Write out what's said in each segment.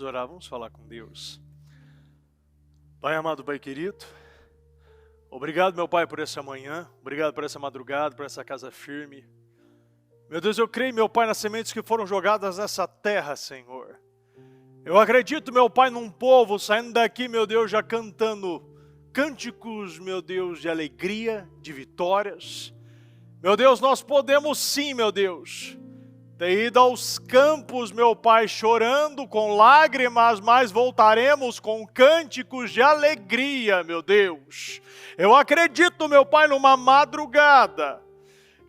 Vamos orar, vamos falar com Deus. Pai amado, Pai querido, obrigado, meu Pai, por essa manhã, obrigado por essa madrugada, por essa casa firme. Meu Deus, eu creio, meu Pai, nas sementes que foram jogadas nessa terra, Senhor. Eu acredito, meu Pai, num povo saindo daqui, meu Deus, já cantando cânticos, meu Deus, de alegria, de vitórias. Meu Deus, nós podemos sim, meu Deus, ter ido aos campos, meu Pai, chorando com lágrimas, mas voltaremos com cânticos de alegria, meu Deus. Eu acredito, meu Pai, numa madrugada,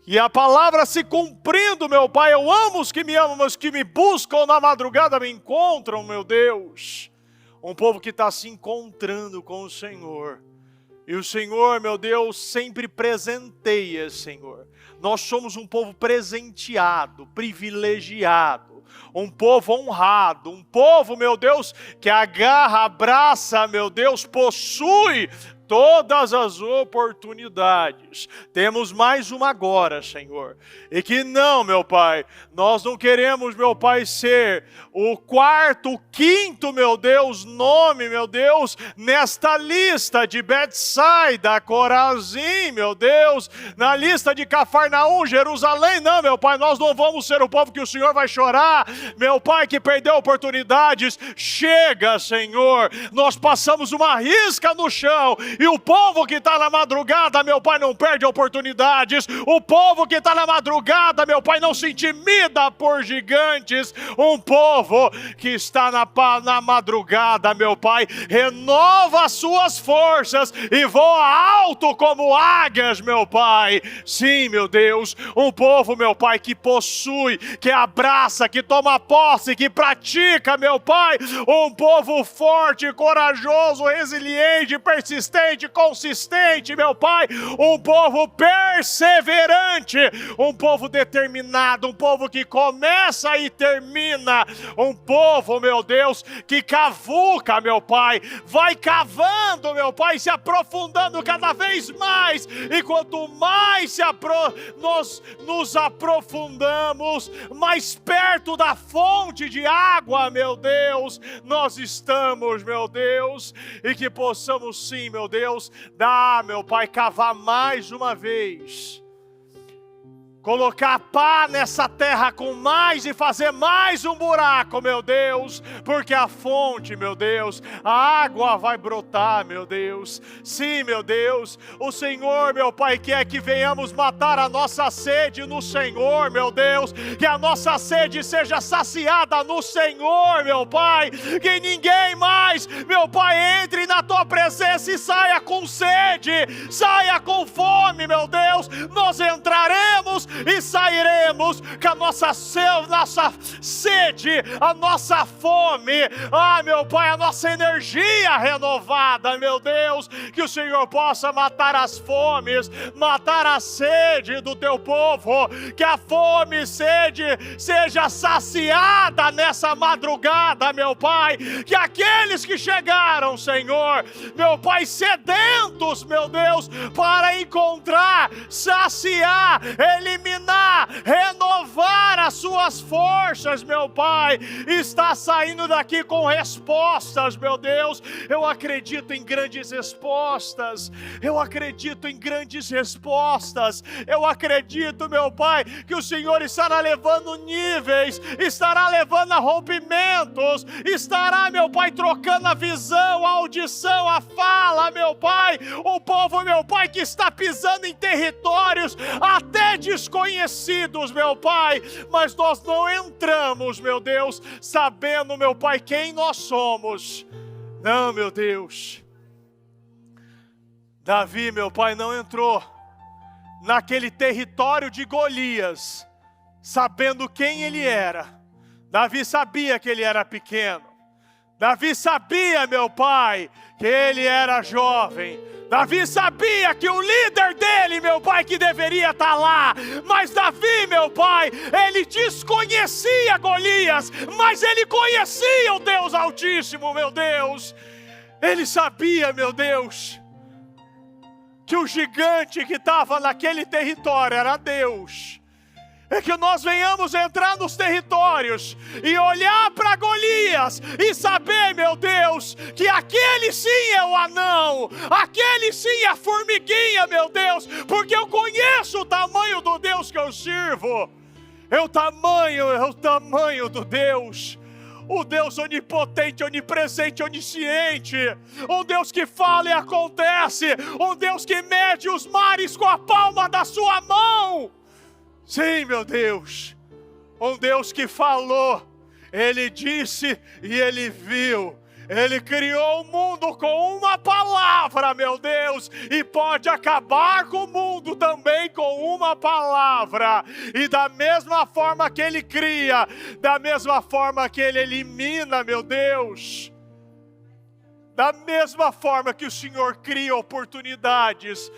e a palavra se cumprindo, meu Pai. Eu amo os que me amam, mas os que me buscam na madrugada me encontram, meu Deus. Um povo que está se encontrando com o Senhor. E o Senhor, meu Deus, sempre presenteia, Senhor. Nós somos um povo presenteado, privilegiado, um povo honrado, um povo, meu Deus, que agarra, abraça, meu Deus, possui todas as oportunidades. Temos mais uma agora, Senhor. E que não, meu Pai, nós não queremos, meu Pai, ser o quarto, o quinto, meu Deus, nome, meu Deus, nesta lista de Betsaida, Corazim, meu Deus, na lista de Cafarnaum, Jerusalém. Não, meu Pai, nós não vamos ser o povo que o Senhor vai chorar, meu Pai, que perdeu oportunidades. Chega, Senhor, nós passamos uma risca no chão. E o povo que está na madrugada, meu Pai, não perde oportunidades. O povo que está na madrugada, meu Pai, não se intimida por gigantes. Um povo que está na madrugada, meu Pai, renova as suas forças e voa alto como águias, meu Pai. Sim, meu Deus, um povo, meu Pai, que possui, que abraça, que toma posse, que pratica, meu Pai. Um povo forte, corajoso, resiliente, persistente, consistente, meu Pai, um povo perseverante, um povo determinado, um povo que começa e termina, um povo, meu Deus, que cavuca, meu Pai, vai cavando, meu Pai, se aprofundando cada vez mais, e quanto mais nós nos aprofundamos, mais perto da fonte de água, meu Deus, nós estamos, meu Deus, e que possamos sim, meu Deus, meu Pai, cavar mais uma vez, colocar pá nessa terra com mais e fazer mais um buraco, meu Deus, porque a fonte, meu Deus, a água vai brotar, meu Deus. Sim, meu Deus, o Senhor, meu Pai, quer que venhamos matar a nossa sede no Senhor, meu Deus, que a nossa sede seja saciada no Senhor, meu Pai, que ninguém mais, meu Pai, entre na Tua presença e saia com sede, saia com fome, meu Deus. Nós entraremos e sairemos com a nossa sede, a nossa fome, meu Pai, a nossa energia renovada, meu Deus, que o Senhor possa matar as fomes, matar a sede do Teu povo, que a fome e sede seja saciada nessa madrugada, meu Pai, que aqueles que chegaram, Senhor, meu Pai, sedentos, meu Deus, para encontrar, saciar, eliminar, renovar as suas forças, meu Pai, está saindo daqui com respostas, meu Deus. Eu acredito em grandes respostas, eu acredito em grandes respostas, eu acredito, meu Pai, que o Senhor estará levando níveis, estará levando a rompimentos, estará, meu Pai, trocando a visão, a audição, a fala, meu Pai, o povo, meu Pai, que está pisando em territórios até desconhecidos, meu Pai, mas nós não entramos, meu Deus, sabendo, meu Pai, quem nós somos. Não, meu Deus, Davi, meu Pai, não entrou naquele território de Golias, sabendo quem ele era. Davi sabia que ele era pequeno, Davi sabia, meu Pai, que ele era jovem. Davi sabia que o líder dele, meu Pai, que deveria estar lá, mas Davi, meu Pai, ele desconhecia Golias, mas ele conhecia o Deus Altíssimo, meu Deus. Ele sabia, meu Deus, que o gigante que estava naquele território era Deus. É que nós venhamos entrar nos territórios e olhar para Golias Golias e saber, meu Deus, que aquele sim é o anão, aquele sim é a formiguinha, meu Deus, porque eu conheço o tamanho do Deus que eu sirvo. É o tamanho do Deus. O Deus onipotente, onipresente, onisciente. Um Deus que fala e acontece. Um Deus que mede os mares com a palma da sua mão. Sim, meu Deus. Um Deus que falou. Ele disse e Ele viu. Ele criou o mundo com uma palavra, meu Deus, e pode acabar com o mundo também com uma palavra. E da mesma forma que Ele cria, da mesma forma que Ele elimina, meu Deus, da mesma forma que o Senhor cria oportunidades,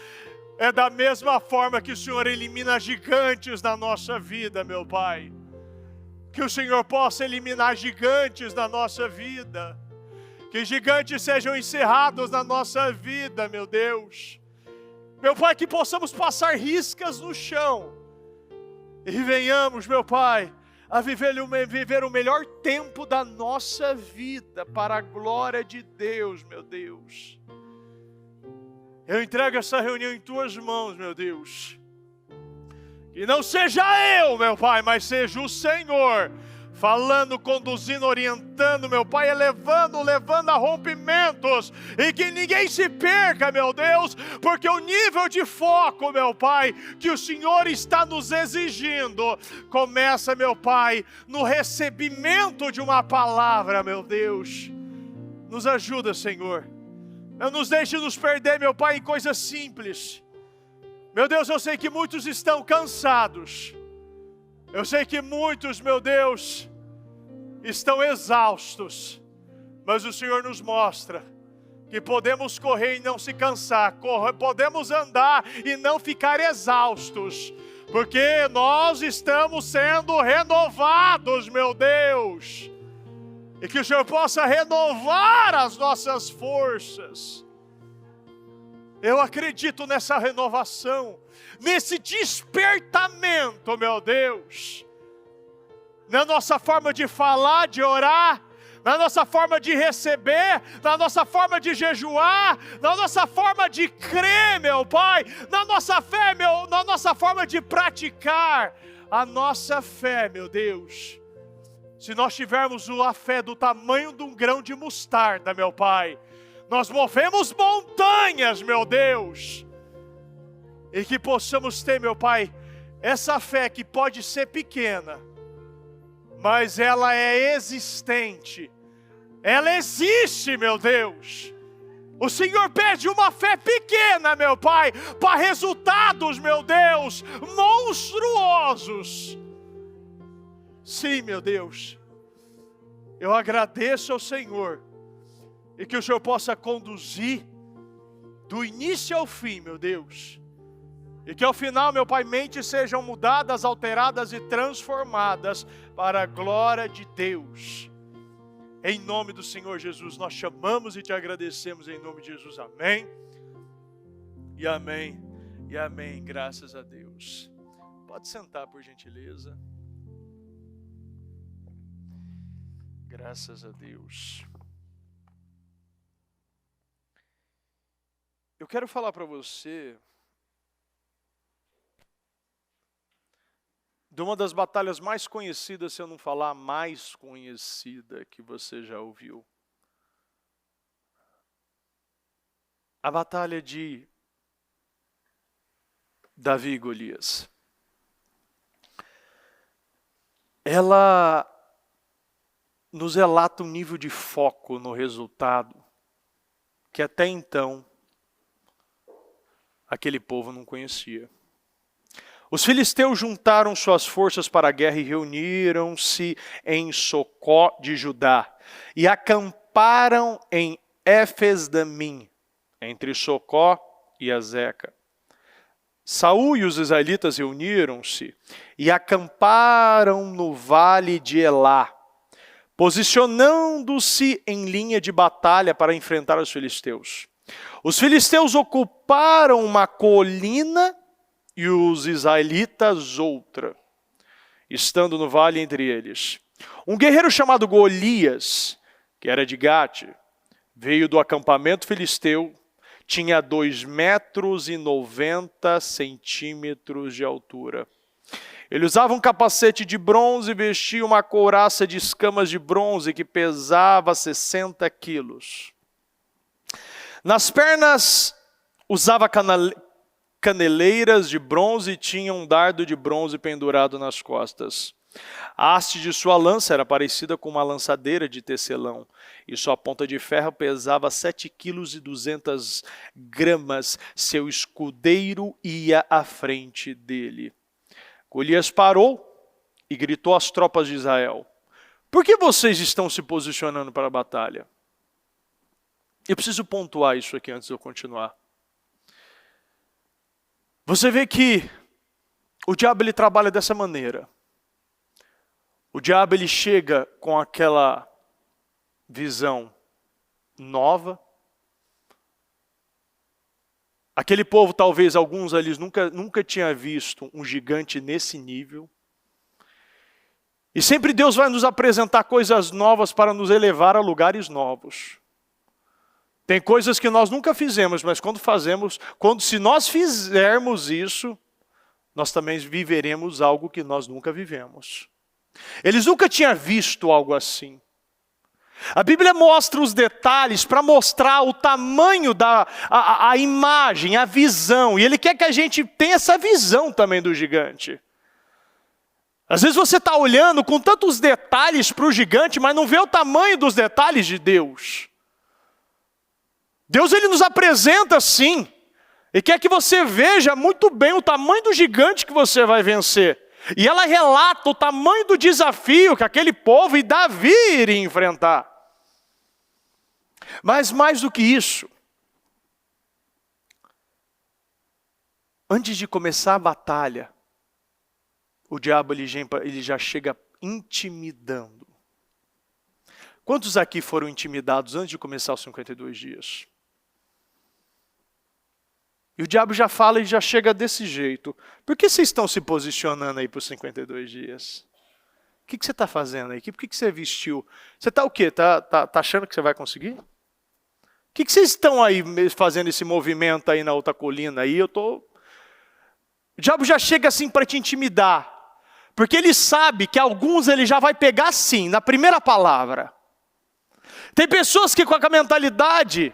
é da mesma forma que o Senhor elimina gigantes na nossa vida, meu Pai. Que o Senhor possa eliminar gigantes na nossa vida. Que gigantes sejam encerrados na nossa vida, meu Deus. Meu Pai, que possamos passar riscas no chão. E venhamos, meu Pai, a viver o melhor tempo da nossa vida, para a glória de Deus, meu Deus. Eu entrego essa reunião em Tuas mãos, meu Deus. Que não seja eu, meu Pai, mas seja o Senhor, falando, conduzindo, orientando, meu Pai, levando a rompimentos, e que ninguém se perca, meu Deus, porque o nível de foco, meu Pai, que o Senhor está nos exigindo, começa, meu Pai, no recebimento de uma palavra, meu Deus. Nos ajuda, Senhor. Não nos deixe nos perder, meu Pai, em coisas simples. Meu Deus, eu sei que muitos estão cansados. Eu sei que muitos, meu Deus, estão exaustos, mas o Senhor nos mostra que podemos correr e não se cansar, podemos andar e não ficar exaustos, porque nós estamos sendo renovados, meu Deus, e que o Senhor possa renovar as nossas forças. Eu acredito nessa renovação, nesse despertamento, meu Deus, na nossa forma de falar, de orar, na nossa forma de receber, na nossa forma de jejuar, na nossa forma de crer, meu Pai, na nossa fé, na nossa forma de praticar a nossa fé, meu Deus. Se nós tivermos a fé do tamanho de um grão de mostarda, meu Pai, nós movemos montanhas, meu Deus. E que possamos ter, meu Pai, essa fé que pode ser pequena, mas ela é existente. Ela existe, meu Deus. O Senhor pede uma fé pequena, meu Pai, para resultados, meu Deus, monstruosos. Sim, meu Deus. Eu agradeço ao Senhor. E que o Senhor possa conduzir do início ao fim, meu Deus. E que ao final, meu Pai, mentes sejam mudadas, alteradas e transformadas para a glória de Deus. Em nome do Senhor Jesus, nós chamamos e te agradecemos em nome de Jesus. Amém. E amém. E amém. Graças a Deus. Pode sentar, por gentileza. Graças a Deus. Eu quero falar para você de uma das batalhas mais conhecidas, se eu não falar a mais conhecida que você já ouviu. A batalha de Davi e Golias. Ela nos relata um nível de foco no resultado que até então aquele povo não conhecia. Os filisteus juntaram suas forças para a guerra e reuniram-se em Socó de Judá e acamparam em Éfes-damim, entre Socó e Azeca. Saul e os israelitas reuniram-se e acamparam no vale de Elá, posicionando-se em linha de batalha para enfrentar os filisteus. Os filisteus ocuparam uma colina e os israelitas outra, estando no vale entre eles. Um guerreiro chamado Golias, que era de Gate, veio do acampamento filisteu, tinha 2,90 metros de altura. Ele usava um capacete de bronze e vestia uma couraça de escamas de bronze que pesava 60 quilos. Nas pernas usava caneleiras de bronze e tinha um dardo de bronze pendurado nas costas. A haste de sua lança era parecida com uma lançadeira de tecelão, e sua ponta de ferro pesava 7,2 kg. Seu escudeiro ia à frente dele. Golias parou e gritou às tropas de Israel: por que vocês estão se posicionando para a batalha? Eu preciso pontuar isso aqui antes de eu continuar. Você vê que o diabo ele trabalha dessa maneira. O diabo ele chega com aquela visão nova. Aquele povo, talvez alguns ali nunca tinha visto um gigante nesse nível. E sempre Deus vai nos apresentar coisas novas para nos elevar a lugares novos. Tem coisas que nós nunca fizemos, mas se nós fizermos isso, nós também viveremos algo que nós nunca vivemos. Eles nunca tinham visto algo assim. A Bíblia mostra os detalhes para mostrar o tamanho a imagem, a visão. E Ele quer que a gente tenha essa visão também do gigante. Às vezes você está olhando com tantos detalhes para o gigante, mas não vê o tamanho dos detalhes de Deus. Deus ele nos apresenta assim. E quer que você veja muito bem o tamanho do gigante que você vai vencer. E ela relata o tamanho do desafio que aquele povo e Davi iriam enfrentar. Mas mais do que isso, antes de começar a batalha, o diabo ele já chega intimidando. Quantos aqui foram intimidados antes de começar os 52 dias? E o diabo já fala e já chega desse jeito. Por que vocês estão se posicionando aí para os 52 dias? O que você está fazendo aí? Por que você vestiu? Você está o quê? Tá achando que você vai conseguir? O que vocês estão aí fazendo esse movimento aí na outra colina? Aí O diabo já chega assim para te intimidar. Porque ele sabe que alguns ele já vai pegar assim, na primeira palavra. Tem pessoas que com a mentalidade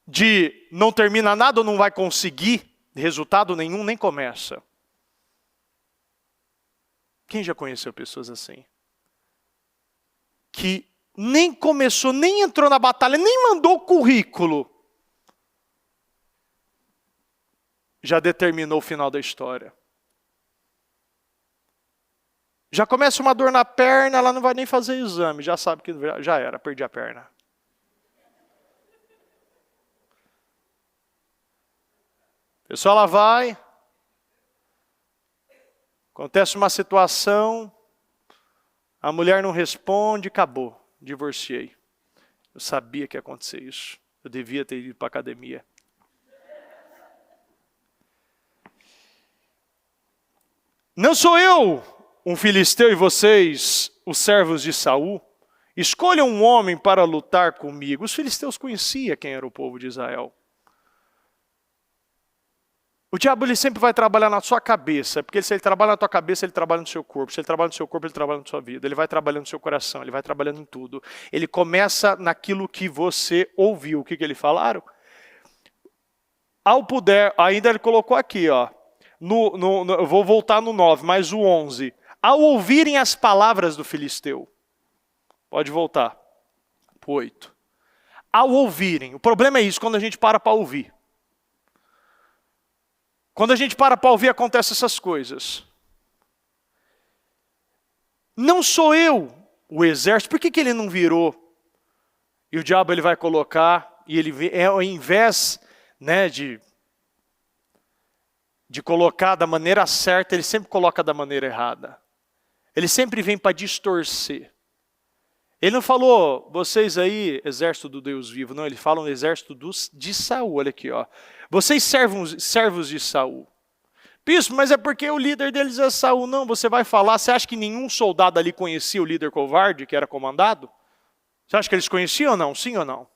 de não termina nada ou não vai conseguir resultado nenhum, nem começa. Quem já conheceu pessoas assim? Que nem começou, nem entrou na batalha, nem mandou o currículo. Já determinou o final da história. Já começa uma dor na perna, ela não vai nem fazer exame, já sabe que já era, perdi a perna. A pessoa ela vai, acontece uma situação, a mulher não responde, acabou, divorciei. Eu sabia que ia acontecer isso, eu devia ter ido para a academia. Não sou eu um filisteu e vocês, os servos de Saul? Escolham um homem para lutar comigo. Os filisteus conheciam quem era o povo de Israel. O diabo ele sempre vai trabalhar na sua cabeça, porque se ele trabalha na tua cabeça, ele trabalha no seu corpo. Se ele trabalha no seu corpo, ele trabalha na sua vida. Ele vai trabalhando no seu coração, ele vai trabalhando em tudo. Ele começa naquilo que você ouviu. O que eles falaram? Ao puder, ainda ele colocou aqui, ó. Eu vou voltar no 9, mas o 11. Ao ouvirem as palavras do filisteu. Pode voltar. Para o 8. Ao ouvirem. O problema é isso, quando a gente para ouvir. Quando a gente para ouvir, acontecem essas coisas. Não sou eu o exército. Por que ele não virou? E o diabo ele vai colocar, e ele ao invés de colocar da maneira certa, ele sempre coloca da maneira errada. Ele sempre vem para distorcer. Ele não falou, vocês aí, exército do Deus vivo. Não, ele fala um exército de Saul. Olha aqui, ó. Vocês servos de Saul. Bispo, mas é porque o líder deles é Saul. Não, você vai falar, você acha que nenhum soldado ali conhecia o líder covarde que era comandado? Você acha que eles conheciam ou não? Sim ou não?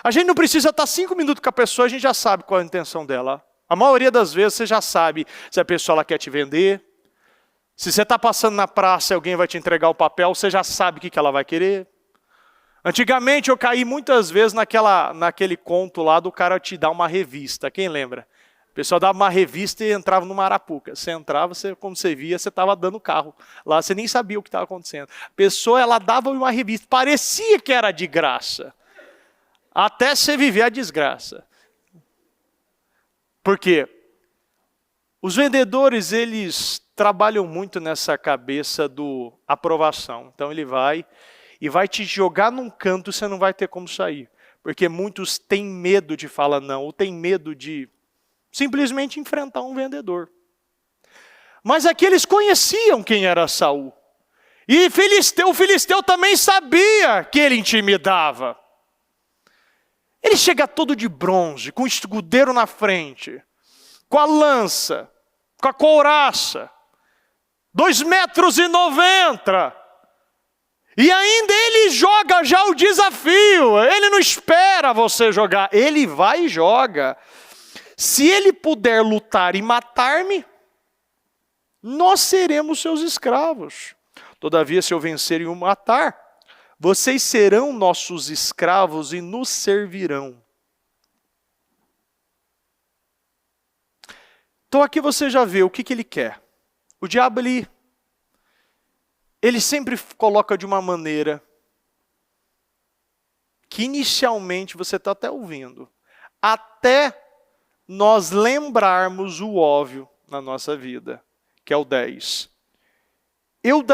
A gente não precisa estar 5 minutos com a pessoa, a gente já sabe qual é a intenção dela. A maioria das vezes você já sabe se a pessoa ela quer te vender. Se você está passando na praça e alguém vai te entregar o papel, você já sabe o que ela vai querer. Antigamente eu caí muitas vezes naquele conto lá do cara te dar uma revista. Quem lembra? O pessoal dava uma revista e entrava numa arapuca. Você entrava, como você via, você estava dando carro. Lá você nem sabia o que estava acontecendo. A pessoa ela dava uma revista, parecia que era de graça. Até você viver a desgraça. Por quê? Os vendedores, eles trabalham muito nessa cabeça do aprovação. Então ele vai e vai te jogar num canto e você não vai ter como sair. Porque muitos têm medo de falar não, ou têm medo de simplesmente enfrentar um vendedor. Mas aqueles conheciam quem era Saul. E o filisteu também sabia que ele intimidava. Ele chega todo de bronze, com o escudeiro na frente, com a lança, com a couraça, 2,90 metros. E ainda ele joga já o desafio. Ele não espera você jogar, ele vai e joga. Se ele puder lutar e matar-me, nós seremos seus escravos. Todavia, se eu vencer e o matar, vocês serão nossos escravos e nos servirão. Então aqui você já vê o que ele quer. O diabo, ele sempre coloca de uma maneira que inicialmente você está até ouvindo. Até nós lembrarmos o óbvio na nossa vida, que é o 10. Eu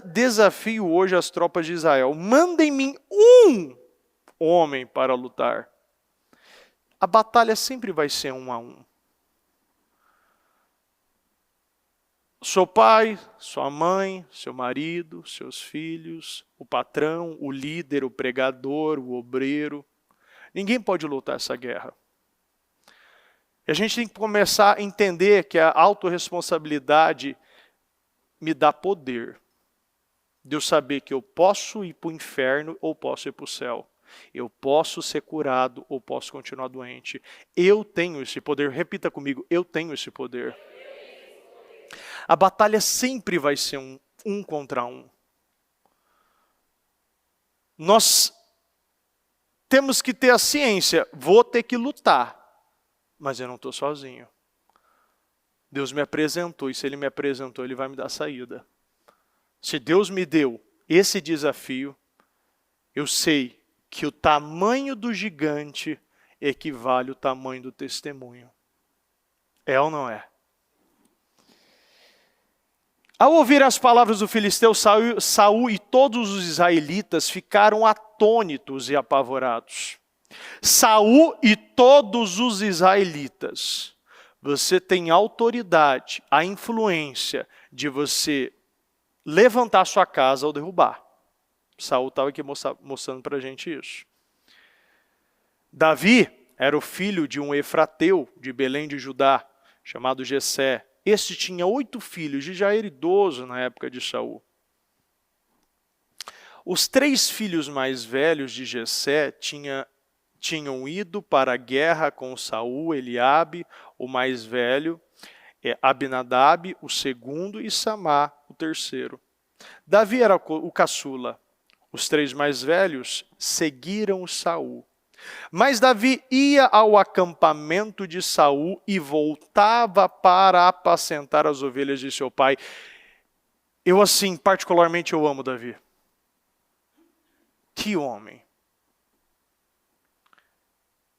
desafio hoje as tropas de Israel. Mandem-me um homem para lutar. A batalha sempre vai ser 1 a 1. Seu pai, sua mãe, seu marido, seus filhos, o patrão, o líder, o pregador, o obreiro. Ninguém pode lutar essa guerra. E a gente tem que começar a entender que a autorresponsabilidade me dá poder. De eu saber que eu posso ir para o inferno ou posso ir para o céu. Eu posso ser curado ou posso continuar doente. Eu tenho esse poder. Repita comigo, eu tenho esse poder. A batalha sempre vai ser um contra um. Nós temos que ter a ciência, vou ter que lutar, mas eu não estou sozinho. Deus me apresentou, e se Ele me apresentou, Ele vai me dar saída. Se Deus me deu esse desafio, eu sei que o tamanho do gigante equivale ao tamanho do testemunho. É ou não é? Ao ouvir as palavras do filisteu, Saul e todos os israelitas ficaram atônitos e apavorados. Saul e todos os israelitas. Você tem autoridade, a influência de você levantar sua casa ou derrubar. Saul estava aqui mostrando para a gente isso. Davi era o filho de um efrateu de Belém de Judá, chamado Jessé. Este tinha 8 filhos e já era idoso na época de Saul. Os 3 filhos mais velhos de Jessé tinham ido para a guerra com Saul, Eliabe, o mais velho, Abinadab, o segundo, e Samá, o terceiro. Davi era o caçula. Os 3 mais velhos seguiram Saul. Mas Davi ia ao acampamento de Saul e voltava para apacentar as ovelhas de seu pai. Eu, assim, particularmente, eu amo Davi. Que homem!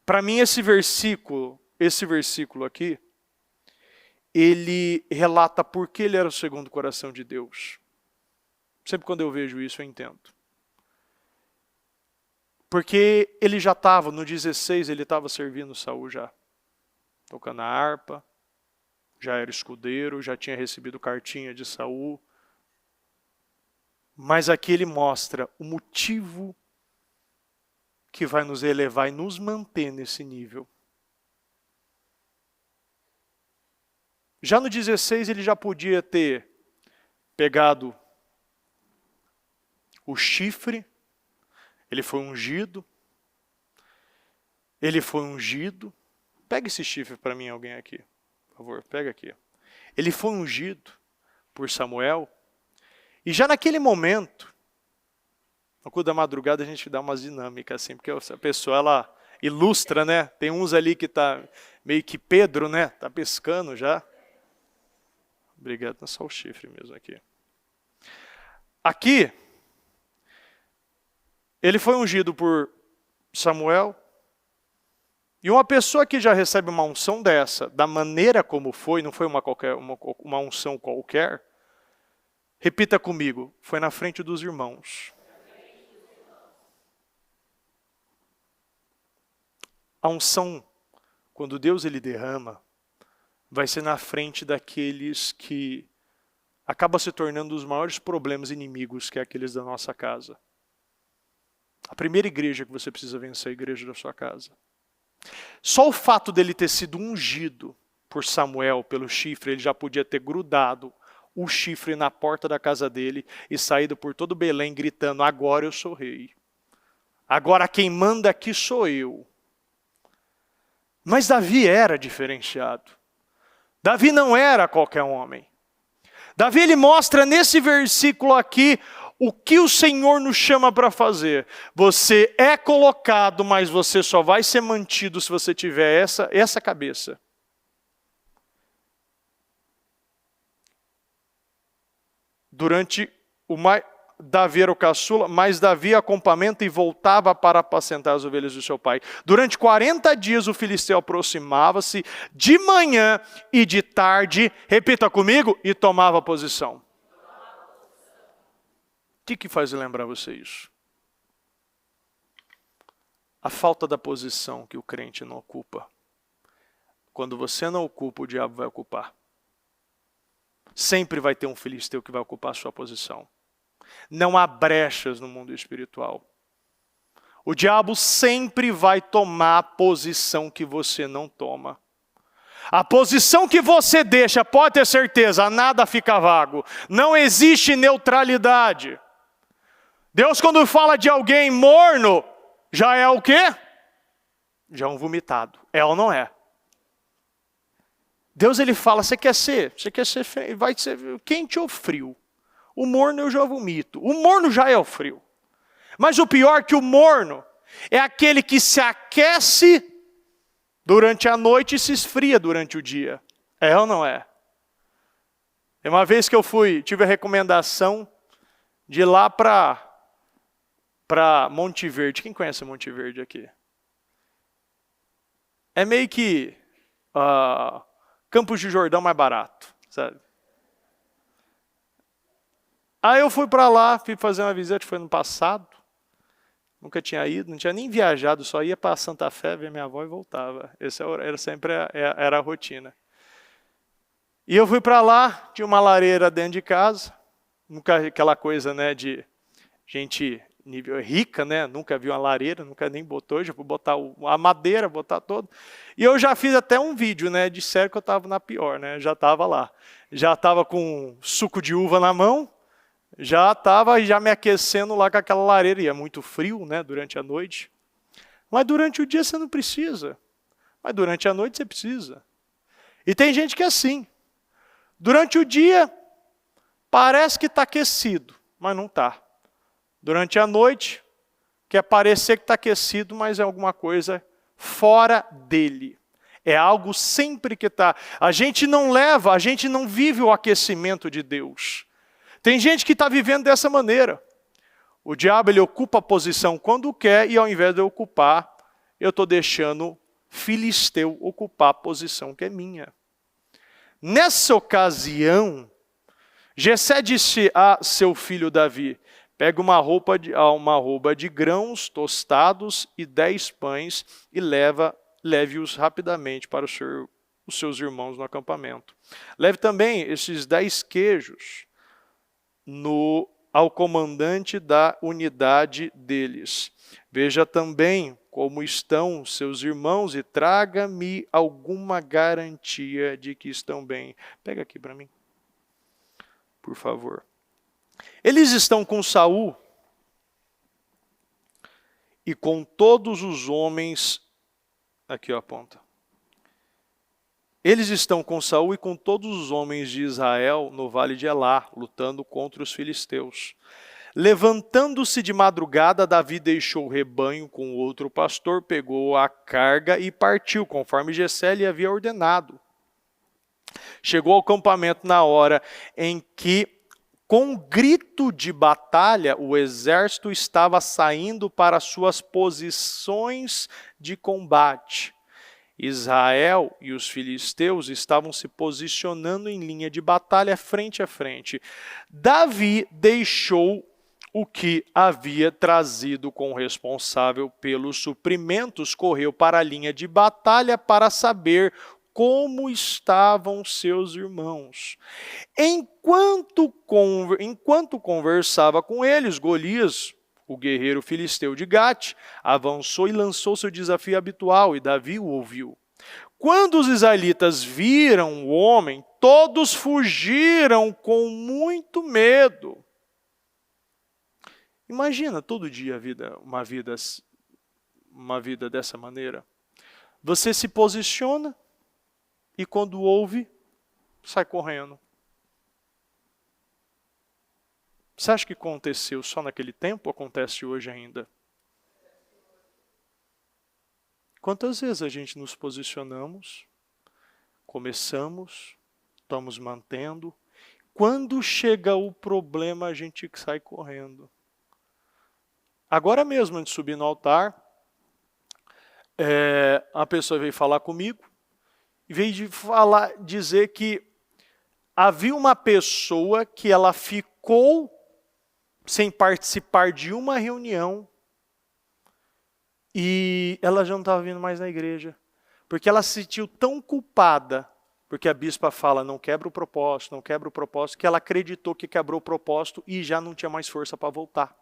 Para mim, esse versículo aqui, ele relata por que ele era o segundo coração de Deus. Sempre quando eu vejo isso, eu entendo. Porque ele já estava, no 16, ele estava servindo Saul já. Tocando a harpa, já era escudeiro, já tinha recebido cartinha de Saul. Mas aqui ele mostra o motivo que vai nos elevar e nos manter nesse nível. Já no 16 ele já podia ter pegado o chifre, ele foi ungido. Ele foi ungido. Pega esse chifre para mim, alguém aqui, por favor, pega aqui. Ele foi ungido por Samuel. E já naquele momento, no culto da madrugada a gente dá umas dinâmicas assim, porque a pessoa ela ilustra, né? Tem uns ali que tá meio que Pedro, né? Tá pescando já. Obrigado, não é só o chifre mesmo aqui. Aqui, ele foi ungido por Samuel. E uma pessoa que já recebe uma unção dessa, da maneira como foi, não foi uma unção qualquer, repita comigo, foi na frente dos irmãos. A unção, quando Deus ele derrama, vai ser na frente daqueles que acabam se tornando os maiores problemas inimigos, que é aqueles da nossa casa. A primeira igreja que você precisa vencer é a igreja da sua casa. Só o fato dele ter sido ungido por Samuel, pelo chifre, ele já podia ter grudado o chifre na porta da casa dele e saído por todo Belém gritando, agora eu sou rei. Agora quem manda aqui sou eu. Mas Davi era diferenciado. Davi não era qualquer homem. Davi ele mostra nesse versículo aqui o que o Senhor nos chama para fazer. Você é colocado, mas você só vai ser mantido se você tiver essa cabeça. Davi era o caçula, mas Davi acampamento e voltava para apacentar as ovelhas do seu pai. Durante 40 dias o filisteu aproximava-se de manhã e de tarde, repita comigo, e tomava posição. O que faz lembrar você isso? A falta da posição que o crente não ocupa. Quando você não ocupa, o diabo vai ocupar. Sempre vai ter um filisteu que vai ocupar a sua posição. Não há brechas no mundo espiritual. O diabo sempre vai tomar a posição que você não toma. A posição que você deixa, pode ter certeza, nada fica vago. Não existe neutralidade. Deus, quando fala de alguém morno, já é o quê? Já é um vomitado. É ou não é? Deus ele fala, você quer ser, vai ser quente ou frio? O morno eu já vomito. O morno já é o frio. Mas o pior é que o morno é aquele que se aquece durante a noite e se esfria durante o dia. É ou não é? Uma vez que eu tive a recomendação de ir lá para Monte Verde. Quem conhece Monte Verde aqui? É meio que Campos de Jordão mais barato, sabe? Aí eu fui para lá, fui fazer uma visita, foi no passado. Nunca tinha ido, não tinha nem viajado, só ia para Santa Fé, ver minha avó e voltava. Essa era sempre a rotina. E eu fui para lá, tinha uma lareira dentro de casa, nunca aquela coisa, né, de gente nível rica, né, nunca viu uma lareira, nunca nem botou, já fui botar a madeira, botar todo. E eu já fiz até um vídeo, né, disseram que eu estava na pior, né, já estava lá. Já estava com suco de uva na mão, já estava me aquecendo lá com aquela lareira, e é muito frio, né, durante a noite. Mas durante o dia você não precisa, mas durante a noite você precisa. E tem gente que é assim, durante o dia parece que está aquecido, mas não está. Durante a noite, quer parecer que está aquecido, mas é alguma coisa fora dele. É algo sempre que está. A gente não vive o aquecimento de Deus. Tem gente que está vivendo dessa maneira. O diabo ele ocupa a posição quando quer e ao invés de eu ocupar, eu estou deixando filisteu ocupar a posição que é minha. Nessa ocasião, Jessé disse a seu filho Davi, pega uma roupa de grãos tostados e 10 pães e leve-os rapidamente para os seus irmãos no acampamento. Leve também esses 10 queijos ao comandante da unidade deles. Veja também como estão seus irmãos e traga-me alguma garantia de que estão bem. Pega aqui para mim, por favor. Eles estão com Saul e com todos os homens... Aqui, ó, a ponta. Eles estão com Saul e com todos os homens de Israel no vale de Elá, lutando contra os filisteus. Levantando-se de madrugada, Davi deixou o rebanho com outro pastor, pegou a carga e partiu, conforme Jessé lhe havia ordenado. Chegou ao acampamento na hora em que, com um grito de batalha, o exército estava saindo para suas posições de combate. Israel e os filisteus estavam se posicionando em linha de batalha frente a frente. Davi deixou o que havia trazido com o responsável pelos suprimentos, correu para a linha de batalha para saber como estavam seus irmãos. Enquanto conversava com eles, Golias, o guerreiro filisteu de Gate, avançou e lançou seu desafio habitual, e Davi o ouviu. Quando os israelitas viram o homem, todos fugiram com muito medo. Imagina todo dia uma vida dessa maneira. Você se posiciona e quando ouve, sai correndo. Você acha que aconteceu só naquele tempo ou acontece hoje ainda? Quantas vezes a gente nos posicionamos, começamos, estamos mantendo, quando chega o problema a gente sai correndo. Agora mesmo, antes de subir no altar, a pessoa veio falar comigo, e veio dizer que havia uma pessoa que ela ficou sem participar de uma reunião e ela já não estava vindo mais na igreja, porque ela se sentiu tão culpada, porque a bispa fala, não quebra o propósito, que ela acreditou que quebrou o propósito e já não tinha mais força para voltar.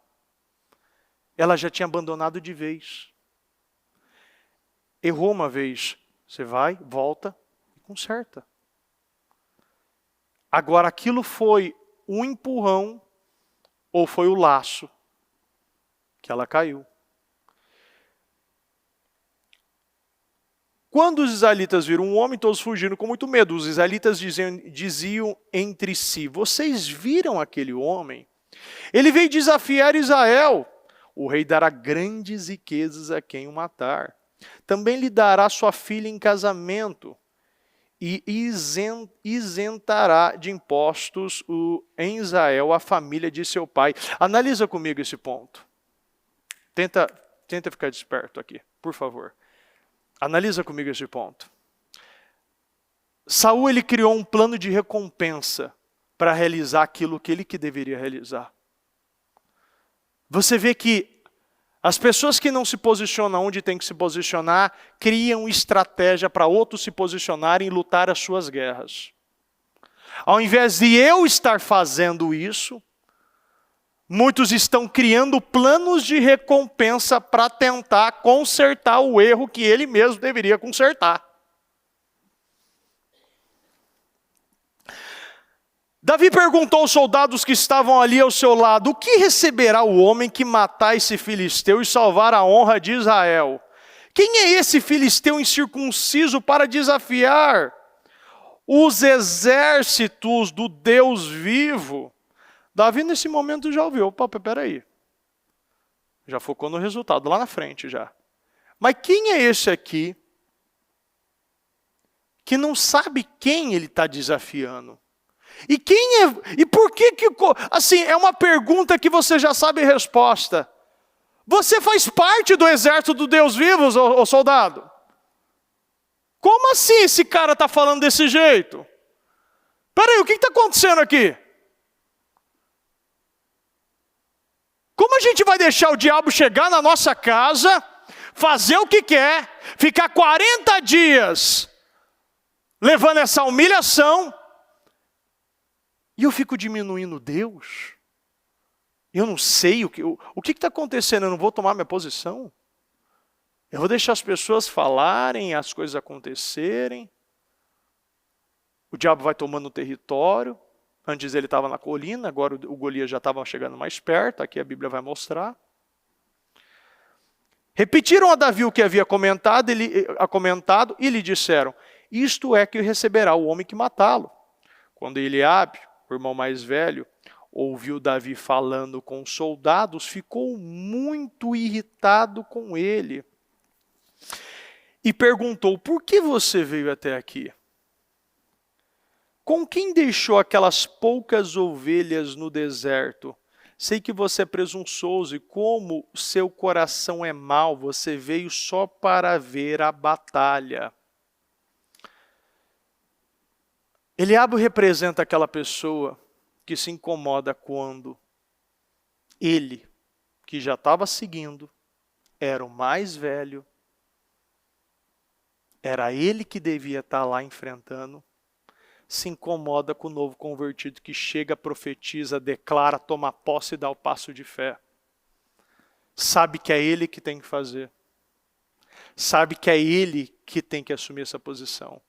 Ela já tinha abandonado de vez. Errou uma vez, você vai, volta e conserta. Agora, aquilo foi um empurrão ou foi o laço que ela caiu. Quando os israelitas viram um homem, todos fugiram com muito medo. Os israelitas diziam entre si, vocês viram aquele homem? Ele veio desafiar Israel. O rei dará grandes riquezas a quem o matar. Também lhe dará sua filha em casamento e isentará de impostos em Israel a família de seu pai. Analisa comigo esse ponto. Tenta ficar desperto aqui, por favor. Analisa comigo esse ponto. Saul, ele criou um plano de recompensa para realizar aquilo que ele deveria realizar. Você vê que as pessoas que não se posicionam onde tem que se posicionar, criam estratégia para outros se posicionarem e lutar as suas guerras. Ao invés de eu estar fazendo isso, muitos estão criando planos de recompensa para tentar consertar o erro que ele mesmo deveria consertar. Davi perguntou aos soldados que estavam ali ao seu lado, o que receberá o homem que matar esse filisteu e salvar a honra de Israel? Quem é esse filisteu incircunciso para desafiar os exércitos do Deus vivo? Davi nesse momento já ouviu, opa, peraí. Já focou no resultado, lá na frente já. Mas quem é esse aqui que não sabe quem ele está desafiando? E quem é? E por que assim, é uma pergunta que você já sabe a resposta. Você faz parte do exército do Deus vivo, ô soldado? Como assim esse cara está falando desse jeito? Peraí, o que está acontecendo aqui? Como a gente vai deixar o diabo chegar na nossa casa, fazer o que quer, ficar 40 dias levando essa humilhação, e eu fico diminuindo Deus? Eu não sei o que está acontecendo, eu não vou tomar minha posição? Eu vou deixar as pessoas falarem, as coisas acontecerem. O diabo vai tomando o território. Antes ele estava na colina, agora o Golias já estava chegando mais perto. Aqui a Bíblia vai mostrar. Repetiram a Davi o que havia comentado e lhe disseram: isto é que receberá o homem que matá-lo. Quando Eliabe, o irmão mais velho, ouviu Davi falando com os soldados, ficou muito irritado com ele. E perguntou: por que você veio até aqui? Com quem deixou aquelas poucas ovelhas no deserto? Sei que você é presunçoso e como seu coração é mau, você veio só para ver a batalha. Eliabe representa aquela pessoa que se incomoda quando ele, que já estava seguindo, era o mais velho, era ele que devia estar lá enfrentando, se incomoda com o novo convertido que chega, profetiza, declara, toma posse e dá o passo de fé. Sabe que é ele que tem que fazer. Sabe que é ele que tem que assumir essa posição.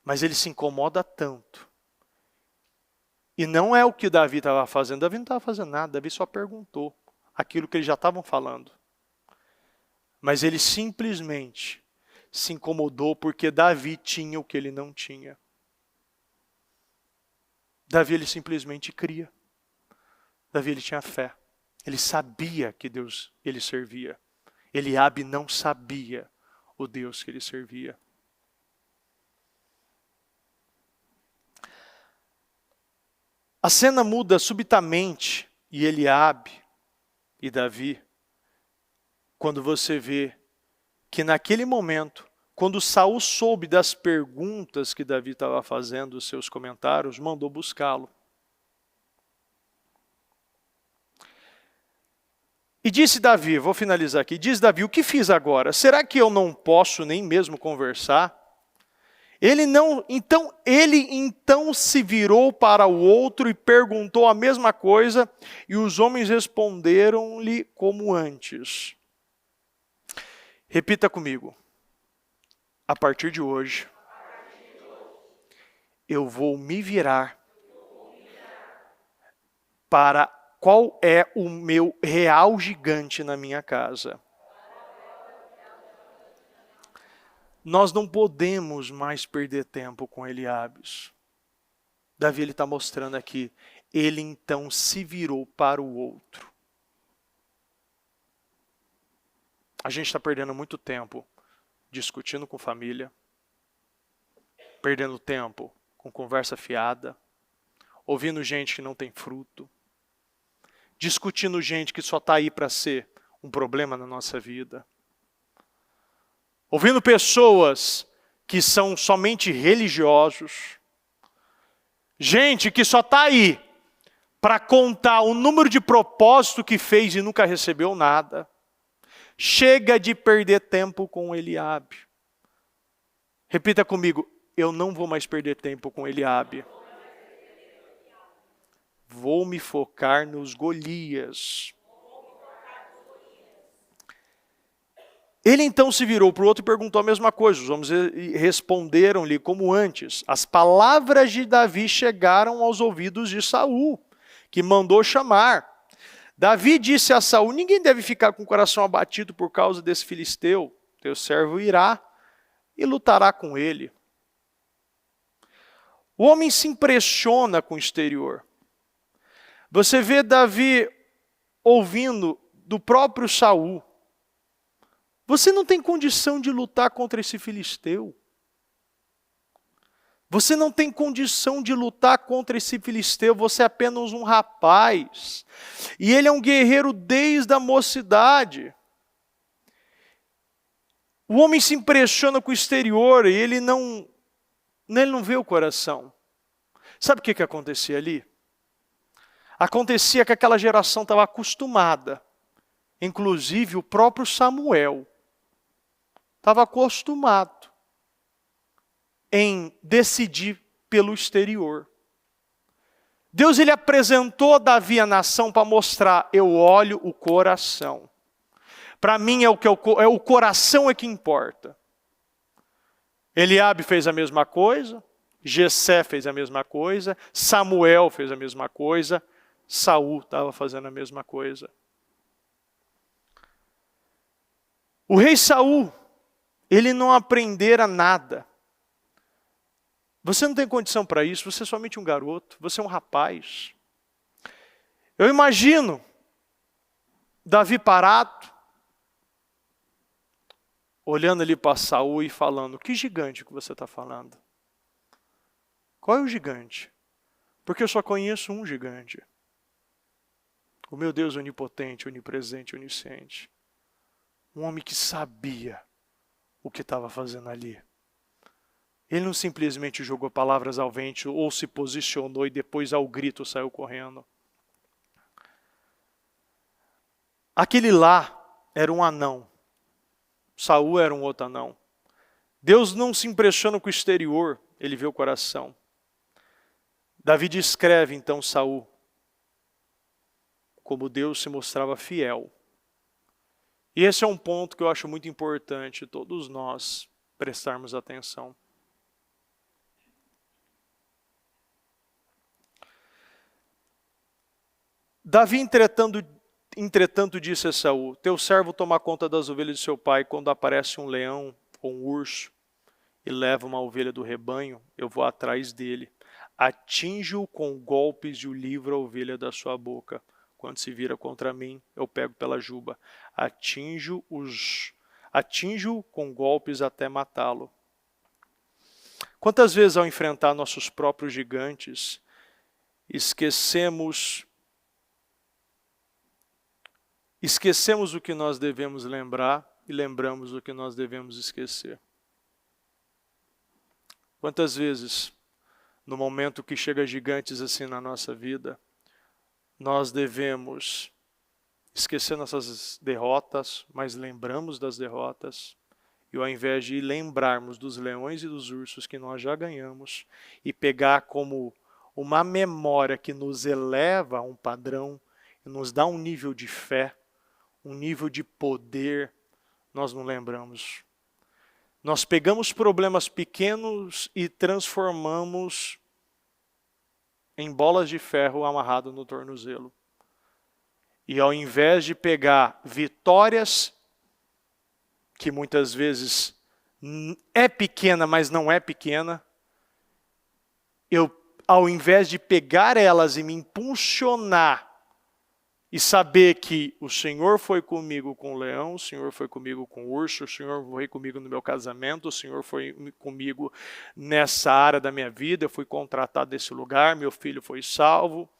Mas ele se incomoda tanto. E não é o que Davi estava fazendo. Davi não estava fazendo nada. Davi só perguntou aquilo que eles já estavam falando. Mas ele simplesmente se incomodou porque Davi tinha o que ele não tinha. Davi, ele simplesmente cria. Davi, ele tinha fé. Ele sabia que Deus ele servia. Eliabe não sabia o Deus que ele servia. A cena muda subitamente e Eliabe e Davi, quando você vê que naquele momento, quando Saul soube das perguntas que Davi estava fazendo, os seus comentários, mandou buscá-lo. E disse Davi, vou finalizar aqui, diz Davi: o que fiz agora? Será que eu não posso nem mesmo conversar? Ele então se virou para o outro e perguntou a mesma coisa, e os homens responderam-lhe como antes. Repita comigo. A partir de hoje, eu vou me virar para qual é o meu real gigante na minha casa. Nós não podemos mais perder tempo com Eliabes. Davi está mostrando aqui. Ele então se virou para o outro. A gente está perdendo muito tempo discutindo com família, perdendo tempo com conversa fiada, ouvindo gente que não tem fruto, discutindo gente que só está aí para ser um problema na nossa vida, ouvindo pessoas que são somente religiosos, gente que só está aí para contar o número de propósito que fez e nunca recebeu nada. Chega de perder tempo com Eliabe. Repita comigo: eu não vou mais perder tempo com Eliabe. Vou me focar nos Golias. Ele então se virou para o outro e perguntou a mesma coisa. Os homens responderam-lhe como antes. As palavras de Davi chegaram aos ouvidos de Saul, que mandou chamar. Davi disse a Saul: ninguém deve ficar com o coração abatido por causa desse filisteu. Teu servo irá e lutará com ele. O homem se impressiona com o exterior. Você vê Davi ouvindo do próprio Saul: você não tem condição de lutar contra esse filisteu. Você não tem condição de lutar contra esse filisteu, você é apenas um rapaz. E ele é um guerreiro desde a mocidade. O homem se impressiona com o exterior e ele não vê o coração. Sabe o que acontecia ali? Acontecia que aquela geração estava acostumada. Inclusive o próprio Samuel estava acostumado em decidir pelo exterior. Deus ele apresentou Davi à nação para mostrar: eu olho o coração. Para mim é o coração é que importa. Eliabe fez a mesma coisa, Jessé fez a mesma coisa, Samuel fez a mesma coisa, Saul estava fazendo a mesma coisa. O rei Saul, ele não aprendera nada. Você não tem condição para isso, você é somente um garoto, você é um rapaz. Eu imagino Davi parado, olhando ali para Saul e falando, que gigante que você está falando? Qual é o gigante? Porque eu só conheço um gigante. O meu Deus onipotente, onipresente, onisciente. Um homem que sabia o que estava fazendo ali. Ele não simplesmente jogou palavras ao vento ou se posicionou e depois ao grito saiu correndo. Aquele lá era um anão. Saul era um outro anão. Deus não se impressiona com o exterior, ele vê o coração. Davi descreve então Saul como Deus se mostrava fiel. E esse é um ponto que eu acho muito importante todos nós prestarmos atenção. Davi, entretanto, disse a Saul, teu servo toma conta das ovelhas de seu pai, quando aparece um leão ou um urso e leva uma ovelha do rebanho, eu vou atrás dele, atinjo-o com golpes e o livro a ovelha da sua boca. Quando se vira contra mim, eu pego pela juba, atinjo-o com golpes até matá-lo. Quantas vezes ao enfrentar nossos próprios gigantes, esquecemos o que nós devemos lembrar e lembramos o que nós devemos esquecer. Quantas vezes, no momento que chega gigantes assim na nossa vida, nós devemos esquecer nossas derrotas, mas lembramos das derrotas, e ao invés de lembrarmos dos leões e dos ursos que nós já ganhamos, e pegar como uma memória que nos eleva a um padrão, e nos dá um nível de fé, um nível de poder, nós não lembramos. Nós pegamos problemas pequenos e transformamos em bolas de ferro amarrado no tornozelo. E ao invés de pegar vitórias, que muitas vezes é pequena, mas não é pequena, ao invés de pegar elas e me impulsionar, e saber que o Senhor foi comigo com o leão, o Senhor foi comigo com o urso, o Senhor foi comigo no meu casamento, o Senhor foi comigo nessa área da minha vida, eu fui contratado desse lugar, meu filho foi salvo,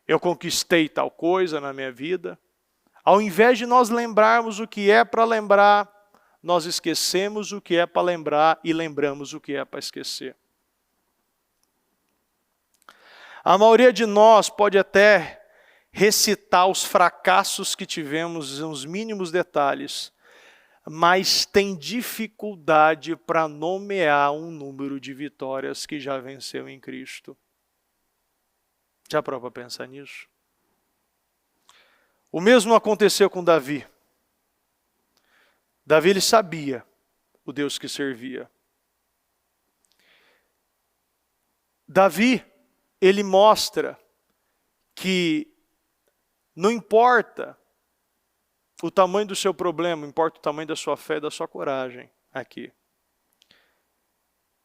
eu conquistei tal coisa na minha vida. Ao invés de nós lembrarmos o que é para lembrar, nós esquecemos o que é para lembrar e lembramos o que é para esquecer. A maioria de nós pode até recitar os fracassos que tivemos nos mínimos detalhes, mas tem dificuldade para nomear um número de vitórias que já venceu em Cristo. Já parou para pensar nisso? O mesmo aconteceu com Davi. Davi, ele sabia o Deus que servia. Davi, ele mostra que não importa o tamanho do seu problema, importa o tamanho da sua fé e da sua coragem aqui.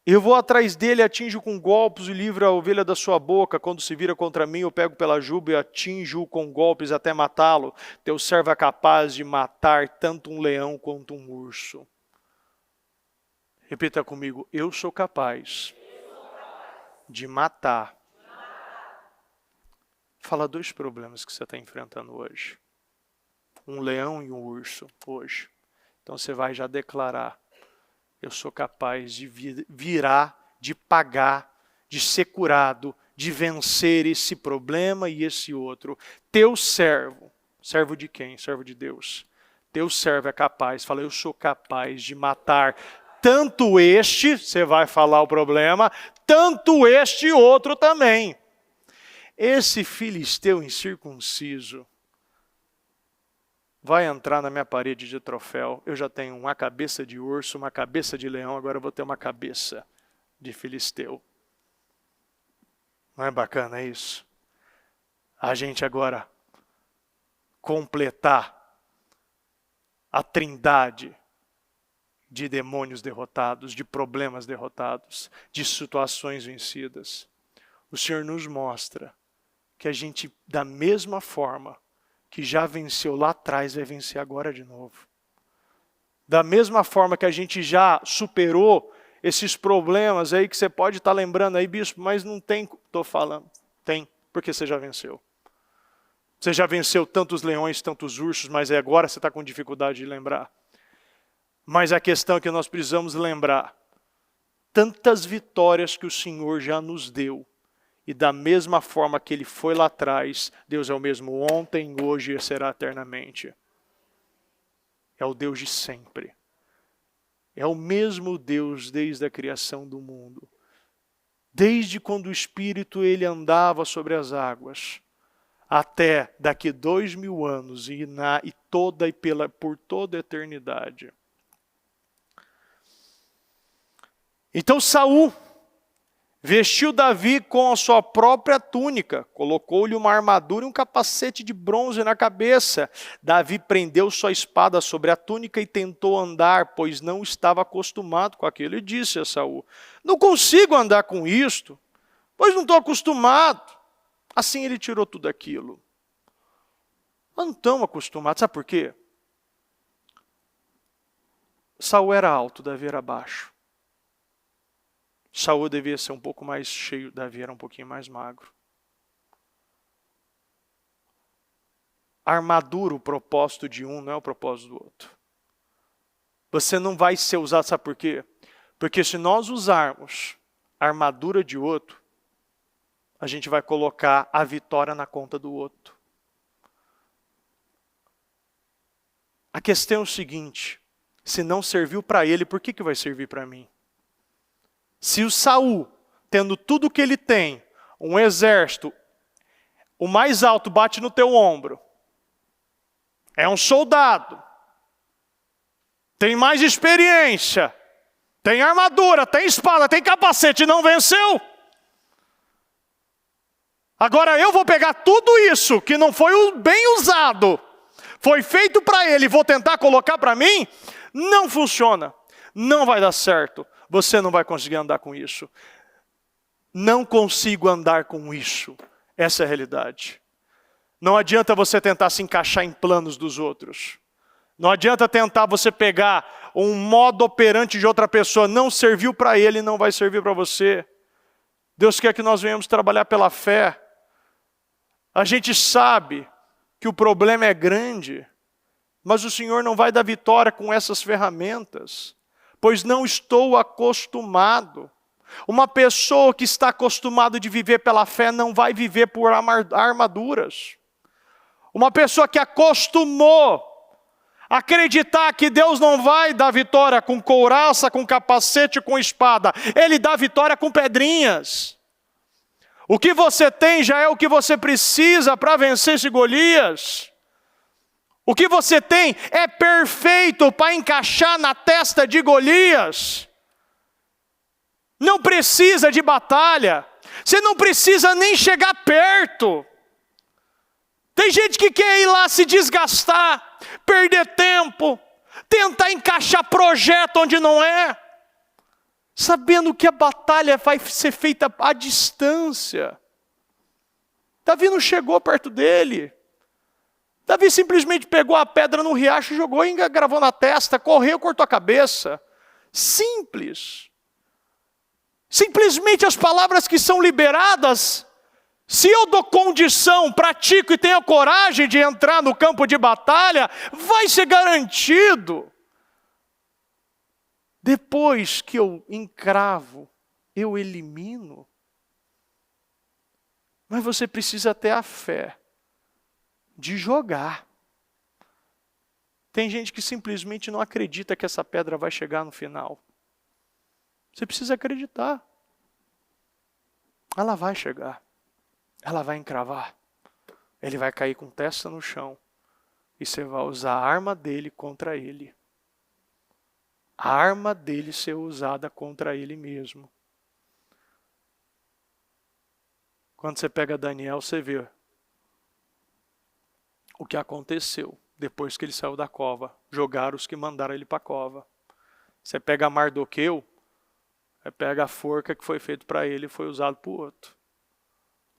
Eu vou atrás dele, atinjo com golpes e livro a ovelha da sua boca. Quando se vira contra mim, eu pego pela juba e atinjo com golpes até matá-lo. Teu servo é capaz de matar tanto um leão quanto um urso. Repita comigo, eu sou capaz de matar. Fala dois problemas que você está enfrentando hoje. Um leão e um urso hoje. Então você vai já declarar, eu sou capaz de virar, de pagar, de ser curado, de vencer esse problema e esse outro. Teu servo, servo de quem? Servo de Deus. Teu servo é capaz, fala, eu sou capaz de matar tanto este, você vai falar o problema, tanto este outro também. Esse filisteu incircunciso, vai entrar na minha parede de troféu. Eu já tenho uma cabeça de urso, uma cabeça de leão, agora eu vou ter uma cabeça de filisteu. Não é bacana isso? A gente agora completar a trindade de demônios derrotados, de problemas derrotados, de situações vencidas. O Senhor nos mostra que a gente, da mesma forma que já venceu lá atrás, vai vencer agora de novo. Da mesma forma que a gente já superou esses problemas aí que você pode estar lembrando aí, bispo, mas não tem, estou falando, tem, porque você já venceu. Você já venceu tantos leões, tantos ursos, mas agora você está com dificuldade de lembrar. Mas a questão é que nós precisamos lembrar tantas vitórias que o Senhor já nos deu. E da mesma forma que Ele foi lá atrás, Deus é o mesmo ontem, hoje e será eternamente. É o Deus de sempre. É o mesmo Deus desde a criação do mundo. Desde quando o Espírito Ele andava sobre as águas, até daqui 2000 anos por toda a eternidade. Então Saul vestiu Davi com a sua própria túnica, colocou-lhe uma armadura e um capacete de bronze na cabeça. Davi prendeu sua espada sobre a túnica e tentou andar, pois não estava acostumado com aquilo. E disse a Saul: não consigo andar com isto, pois não estou acostumado. Assim ele tirou tudo aquilo. Mas não estão acostumados, sabe por quê? Saul era alto, Davi era baixo. Saul devia ser um pouco mais cheio, Davi era um pouquinho mais magro. A armadura, o propósito de um não é o propósito do outro. Você não vai ser usado, sabe por quê? Porque se nós usarmos a armadura de outro, a gente vai colocar a vitória na conta do outro. A questão é o seguinte: se não serviu para ele, por que vai servir para mim? Se o Saul, tendo tudo que ele tem, um exército, o mais alto bate no teu ombro, é um soldado, tem mais experiência, tem armadura, tem espada, tem capacete, não venceu? Agora eu vou pegar tudo isso que não foi bem usado, foi feito para ele, vou tentar colocar para mim? Não funciona, não vai dar certo. Você não vai conseguir andar com isso. Não consigo andar com isso. Essa é a realidade. Não adianta você tentar se encaixar em planos dos outros. Não adianta tentar você pegar um modo operante de outra pessoa. Não serviu para ele, não vai servir para você. Deus quer que nós venhamos trabalhar pela fé. A gente sabe que o problema é grande, mas o Senhor não vai dar vitória com essas ferramentas. Pois não estou acostumado. Uma pessoa que está acostumada de viver pela fé não vai viver por armaduras. Uma pessoa que acostumou a acreditar que Deus não vai dar vitória com couraça, com capacete, com espada. Ele dá vitória com pedrinhas. O que você tem já é o que você precisa para vencer esse Golias. O que você tem é perfeito para encaixar na testa de Golias. Não precisa de batalha. Você não precisa nem chegar perto. Tem gente que quer ir lá se desgastar, perder tempo, tentar encaixar projeto onde não é, sabendo que a batalha vai ser feita à distância. Davi não chegou perto dele. Davi simplesmente pegou a pedra no riacho, jogou e gravou na testa, correu, cortou a cabeça. Simples. Simplesmente as palavras que são liberadas, se eu dou condição, pratico e tenho coragem de entrar no campo de batalha, vai ser garantido. Depois que eu encravo, eu elimino. Mas você precisa ter a fé de jogar. Tem gente que simplesmente não acredita que essa pedra vai chegar no final. Você precisa acreditar. Ela vai chegar. Ela vai encravar. Ele vai cair com testa no chão. e você vai usar a arma dele contra ele. A arma dele ser usada contra ele mesmo. Quando você pega Daniel, você vê o que aconteceu depois que ele saiu da cova. Jogaram os que mandaram ele para a cova. Você pega Mardoqueu, você pega a forca que foi feita para ele e foi usada para o outro.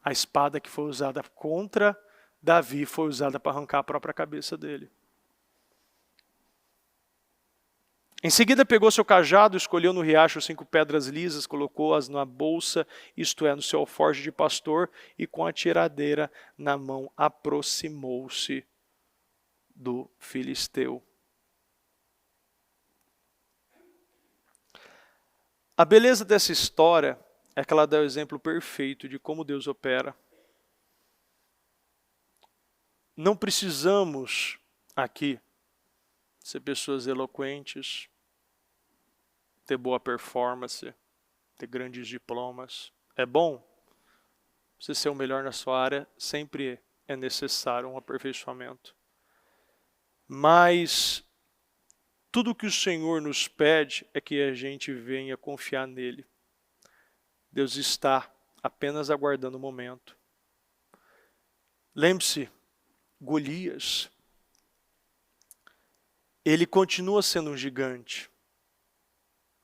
A espada que foi usada contra Davi foi usada para arrancar a própria cabeça dele. Em seguida pegou seu cajado, escolheu no riacho 5 pedras lisas, colocou-as na bolsa, isto é, no seu alforje de pastor, e com a tiradeira na mão aproximou-se do filisteu. A beleza dessa história é que ela dá o exemplo perfeito de como Deus opera. Não precisamos aqui ser pessoas eloquentes, ter boa performance, ter grandes diplomas. É bom você ser o melhor na sua área, sempre é necessário um aperfeiçoamento. Mas tudo que o Senhor nos pede é que a gente venha confiar nele. Deus está apenas aguardando o momento. Lembre-se, Golias, ele continua sendo um gigante.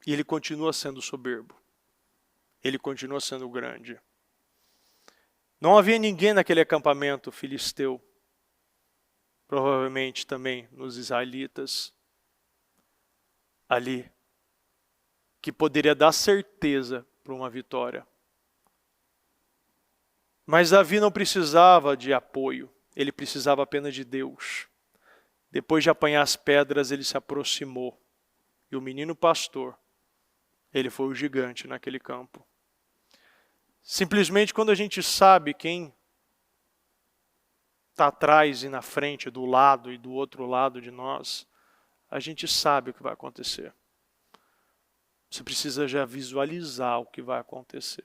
E ele continua sendo soberbo. Ele continua sendo grande. Não havia ninguém naquele acampamento filisteu, provavelmente também nos israelitas, ali, que poderia dar certeza para uma vitória. Mas Davi não precisava de apoio, ele precisava apenas de Deus. Depois de apanhar as pedras, ele se aproximou. E o menino pastor, ele foi o gigante naquele campo. Simplesmente quando a gente sabe quem está atrás e na frente, do lado e do outro lado de nós, a gente sabe o que vai acontecer. Você precisa já visualizar o que vai acontecer.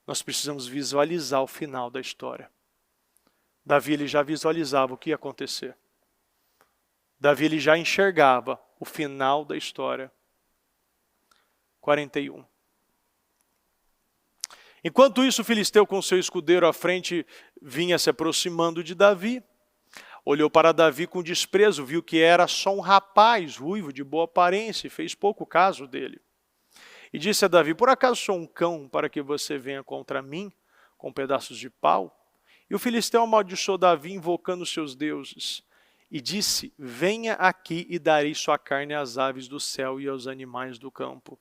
Nós precisamos visualizar o final da história. Davi ele já visualizava o que ia acontecer. Davi ele já enxergava o final da história. 41. Enquanto isso, o filisteu com seu escudeiro à frente vinha se aproximando de Davi. Olhou para Davi com desprezo, viu que era só um rapaz ruivo de boa aparência e fez pouco caso dele. E disse a Davi: por acaso sou um cão para que você venha contra mim com pedaços de pau? E o filisteu amaldiçoou Davi invocando seus deuses. E disse: venha aqui e darei sua carne às aves do céu e aos animais do campo.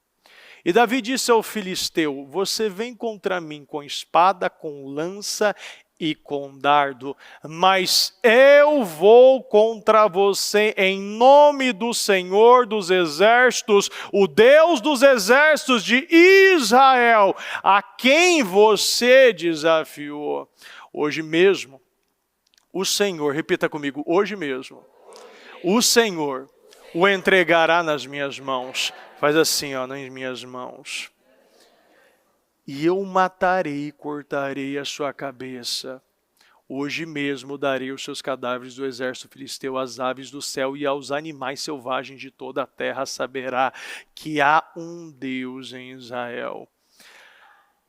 E Davi disse ao filisteu: você vem contra mim com espada, com lança e com dardo, mas eu vou contra você em nome do Senhor dos exércitos, o Deus dos exércitos de Israel, a quem você desafiou. Hoje mesmo, o Senhor, repita comigo, hoje mesmo, o Senhor o entregará nas minhas mãos. Faz assim, ó, nas minhas mãos. E eu matarei e cortarei a sua cabeça. Hoje mesmo darei os seus cadáveres do exército filisteu às aves do céu e aos animais selvagens de toda a terra. Saberá que há um Deus em Israel.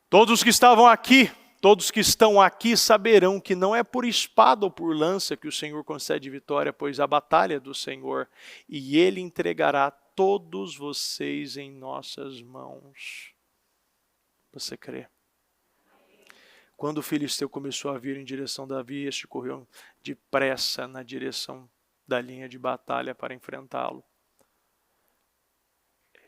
Todos que estavam aqui, todos que estão aqui saberão que não é por espada ou por lança que o Senhor concede vitória, pois a batalha é do Senhor, e Ele entregará todos vocês em nossas mãos. Você crê? Quando o filisteu começou a vir em direção a Davi, este correu depressa na direção da linha de batalha para enfrentá-lo.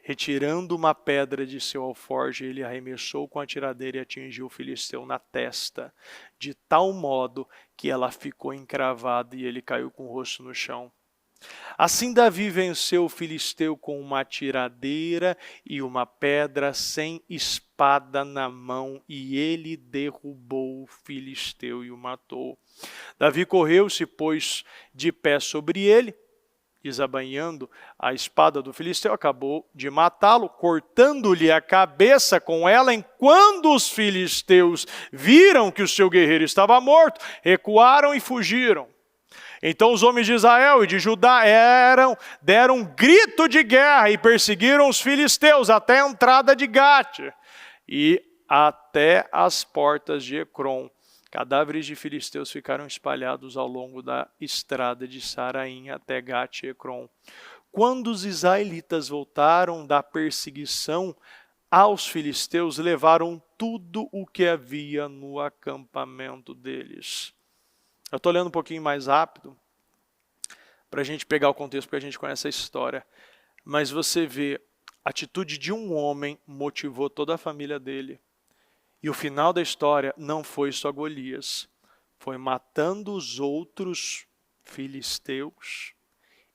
Retirando uma pedra de seu alforje, ele arremessou com a tiradeira e atingiu o filisteu na testa, de tal modo que ela ficou encravada e ele caiu com o rosto no chão. Assim Davi venceu o filisteu com uma tiradeira e uma pedra, sem espada na mão, e ele derrubou o filisteu e o matou. Davi correu, se pôs de pé sobre ele, desabanhando a espada do filisteu, acabou de matá-lo, cortando-lhe a cabeça com ela. Enquanto os filisteus viram que o seu guerreiro estava morto, recuaram e fugiram. Então os homens de Israel e de Judá deram um grito de guerra e perseguiram os filisteus até a entrada de Gate e até as portas de Ecrom. Cadáveres de filisteus ficaram espalhados ao longo da estrada de Saraim até Gate e Ecrom. Quando os israelitas voltaram da perseguição aos filisteus, levaram tudo o que havia no acampamento deles. Eu estou lendo um pouquinho mais rápido, para a gente pegar o contexto, porque a gente conhece a história. Mas você vê, a atitude de um homem motivou toda a família dele. E o final da história não foi só Golias, foi matando os outros filisteus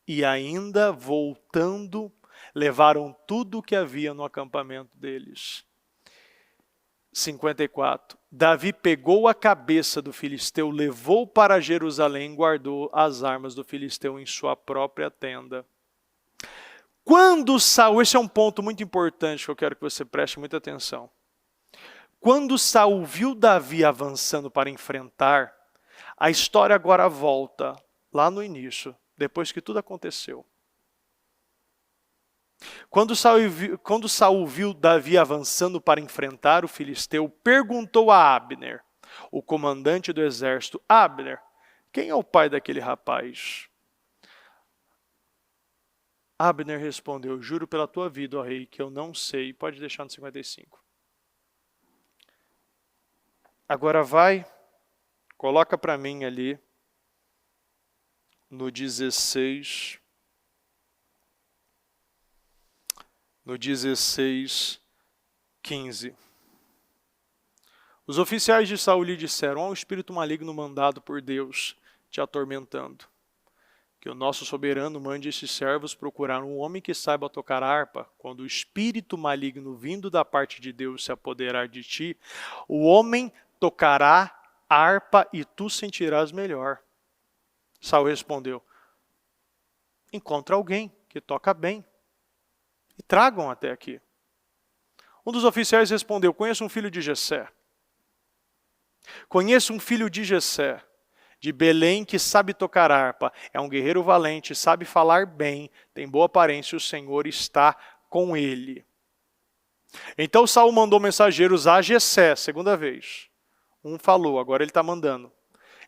e ainda voltando, levaram tudo o que havia no acampamento deles. 54. Davi pegou a cabeça do filisteu, levou para Jerusalém e guardou as armas do filisteu em sua própria tenda. Quando Saul, esse é um ponto muito importante que eu quero que você preste muita atenção. Quando Saul viu Davi avançando para enfrentar, a história agora volta lá no início, depois que tudo aconteceu. Quando Saul viu Davi avançando para enfrentar o filisteu, perguntou a Abner, o comandante do exército: Abner, quem é o pai daquele rapaz? Abner respondeu: juro pela tua vida, ó rei, que eu não sei. Pode deixar no 55. Agora vai, coloca para mim ali no 16. No 16:15. Os oficiais de Saul lhe disseram: há um espírito maligno mandado por Deus te atormentando. Que o nosso soberano mande esses servos procurar um homem que saiba tocar harpa. Quando o espírito maligno vindo da parte de Deus se apoderar de ti, o homem tocará harpa e tu sentirás melhor. Saul respondeu: encontra alguém que toca bem e tragam até aqui. Um dos oficiais respondeu: conheço um filho de Jessé. Conheço um filho de Jessé, de Belém, que sabe tocar harpa. É um guerreiro valente, sabe falar bem, tem boa aparência, o Senhor está com ele. Então Saul mandou mensageiros a Jessé, segunda vez. Um falou, agora ele está mandando.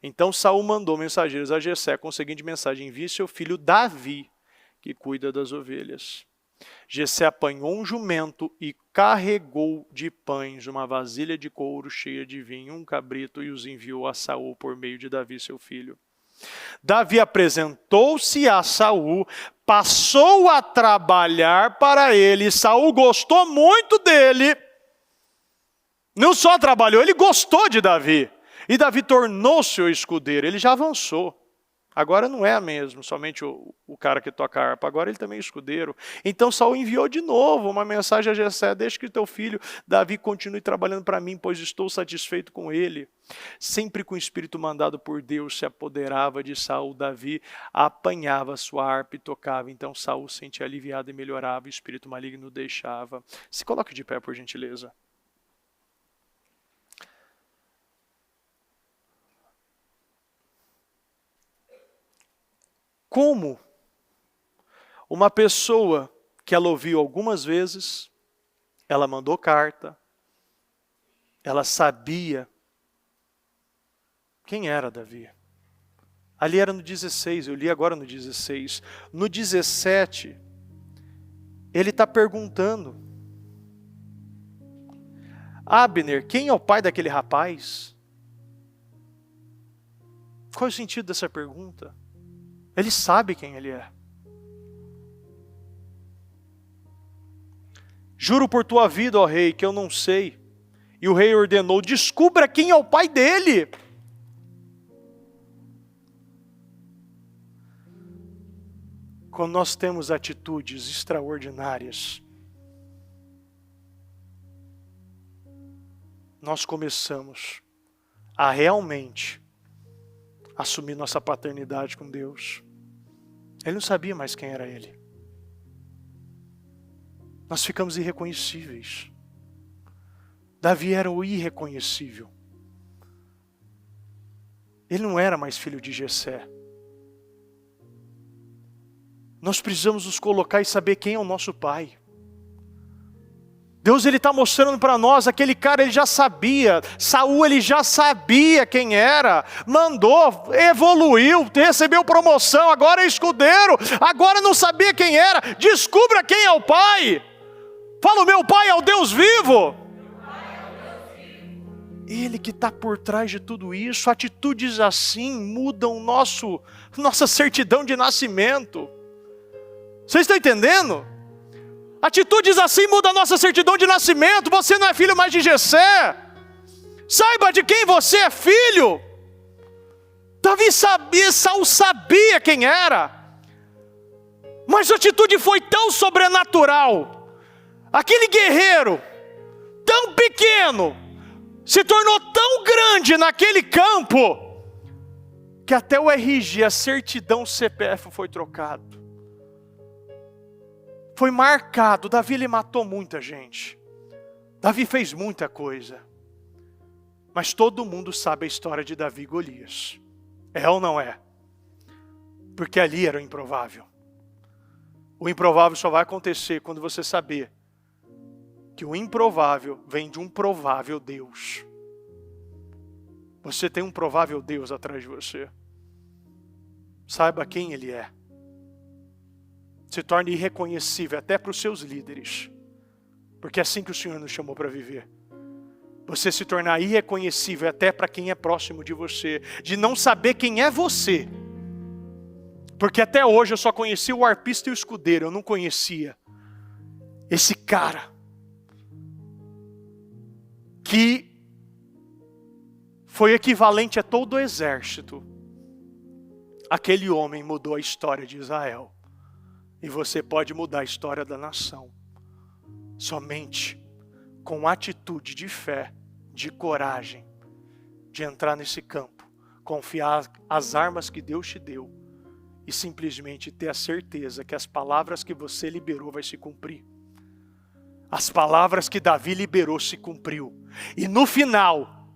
Então Saul mandou mensageiros a Jessé com a seguinte mensagem: envie seu filho Davi, que cuida das ovelhas. Jessé apanhou um jumento e carregou de pães uma vasilha de couro cheia de vinho, um cabrito, e os enviou a Saul por meio de Davi, seu filho. Davi apresentou-se a Saul, passou a trabalhar para ele. Saul gostou muito dele. Não só trabalhou, ele gostou de Davi. E Davi tornou-se seu escudeiro. Ele já avançou. Agora não é mesmo somente o cara que toca harpa, agora ele também é escudeiro. Então Saul enviou de novo uma mensagem a Jessé: deixa que teu filho Davi continue trabalhando para mim, pois estou satisfeito com ele. Sempre com o espírito mandado por Deus se apoderava de Saul, Davi apanhava sua harpa e tocava. Então Saul se sentia aliviado e melhorava, o espírito maligno o deixava. Se coloque de pé, por gentileza. Como uma pessoa que ela ouviu algumas vezes, ela mandou carta, ela sabia quem era Davi. Ali era no 16, eu li agora no 16. No 17, ele está perguntando: Abner, quem é o pai daquele rapaz? Qual é o sentido dessa pergunta? Ele sabe quem ele é. Juro por tua vida, ó rei, que eu não sei. E o rei ordenou: descubra quem é o pai dele. Quando nós temos atitudes extraordinárias, nós começamos a realmente assumir nossa paternidade com Deus. Ele não sabia mais quem era ele. Nós ficamos irreconhecíveis. Davi era o irreconhecível. Ele não era mais filho de Jessé. Nós precisamos nos colocar e saber quem é o nosso Pai. Deus, Ele está mostrando para nós, aquele cara ele já sabia, Saul ele já sabia quem era, mandou, evoluiu, recebeu promoção, agora é escudeiro, agora não sabia quem era, descubra quem é o Pai. Fala, o meu Pai é o Deus vivo. Ele que está por trás de tudo isso. Atitudes assim mudam nossa certidão de nascimento. Vocês estão entendendo? Atitudes assim mudam a nossa certidão de nascimento. Você não é filho mais de Jessé. Saiba de quem você é filho. Davi sabia, Saul sabia quem era. Mas a atitude foi tão sobrenatural. Aquele guerreiro, tão pequeno, se tornou tão grande naquele campo, que até o RG, a certidão CPF foi trocado. Foi marcado. Davi ele matou muita gente. Davi fez muita coisa. Mas todo mundo sabe a história de Davi e Golias. É ou não é? Porque ali era o improvável. O improvável só vai acontecer quando você saber que o improvável vem de um provável Deus. Você tem um provável Deus atrás de você. Saiba quem Ele é. Se torne irreconhecível até para os seus líderes. Porque é assim que o Senhor nos chamou para viver. Você se tornar irreconhecível até para quem é próximo de você. De não saber quem é você. Porque até hoje eu só conhecia o arpista e o escudeiro. Eu não conhecia esse cara. Que foi equivalente a todo o exército. Aquele homem mudou a história de Israel. E você pode mudar a história da nação. Somente com atitude de fé, de coragem, de entrar nesse campo, confiar as armas que Deus te deu e simplesmente ter a certeza que as palavras que você liberou vai se cumprir. As palavras que Davi liberou se cumpriu. E no final,